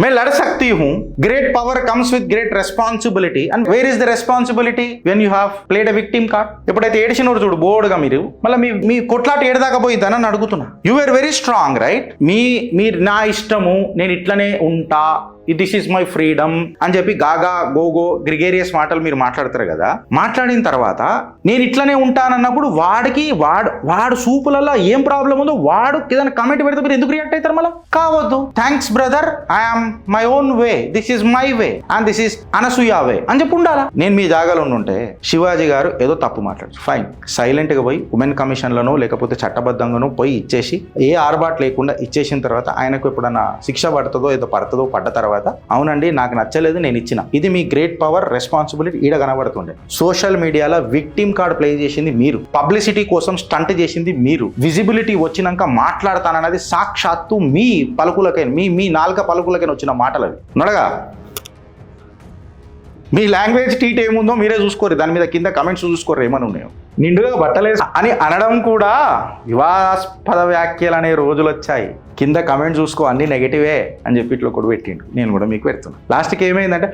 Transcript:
मैं लड़ सकती हूँ. Great power comes with great responsibility. And where is the responsibility when you have played a victim card? ఎప్పుడైతే ఏడిచినోడు చూడు బోర్డుగా మీరు మళ్ళీ మీ కొట్లాట ఏడదాకా పోయిందని అని అడుగుతున్నా. You are very strong right. మీరు నా ఇష్టము, నేను ఇట్లనే ఉంటా, దిస్ ఈస్ మై ఫ్రీడమ్ అని చెప్పి గాగా గోగో గ్రిగేరియస్ మాటలు మీరు మాట్లాడతారు కదా. మాట్లాడిన తర్వాత నేను ఇట్లనే ఉంటానన్నప్పుడు వాడు సూపులలో ఏం ప్రాబ్లం ఉందో వాడు ఏదైనా కమెంట్ పెడితే మీరు ఎందుకు రియాక్ట్ అవుతారు? మళ్ళీ కావద్దు. Thanks brother, I'm my own way, this is my way and this is Anasuya way అని చెప్పి ఉండాలా. నేను మీ జాగాలో ఉంటే శివాజీ గారు ఏదో తప్పు మాట్లాడు, ఫైన్, సైలెంట్ గా పోయి ఉమెన్ కమిషన్లను లేకపోతే చట్టబద్ధంగానో పోయి ఇచ్చేసి ఏ ఆర్బాట్ లేకుండా ఇచ్చేసిన తర్వాత ఆయనకు ఎప్పుడన్నా శిక్ష పడుతుందో ఏదో పడ్డ తర్వాత అవునండి నాకు నచ్చలేదు నేను ఇచ్చిన, ఇది మీ గ్రేట్ పవర్ రెస్పాన్సిబిలిటీ ఈడ కనబడుతుండే. సోషల్ మీడియాలో విక్టిమ్ కార్డ్ ప్లే చేసింది మీరు, పబ్లిసిటీ కోసం స్టంట్ చేసింది మీరు, విజిబిలిటీ వచ్చినాక మాట్లాడతానన్నది సాక్షాత్తు మీ పలుకులకై మీ నాలుక పలుకులకైనా వచ్చిన మాటలు అవి. నడగా మీ లాంగ్వేజ్ టీట్ ఏముందో మీరే చూసుకోరు, దాని మీద కింద కమెంట్స్ చూసుకోరు ఏమని ఉన్నాయో. నిండుగా బట్టలేసి అని అనడం కూడా వివాదాస్పద వ్యాఖ్యలు అనే రోజులు వచ్చాయి. కింద కమెంట్ చూసుకో అన్ని నెగటివే అని చెప్పి ఇట్లా కూడా పెట్టిండు. నేను కూడా మీకు పెడుతున్నా. లాస్ట్కి ఏమైందంటే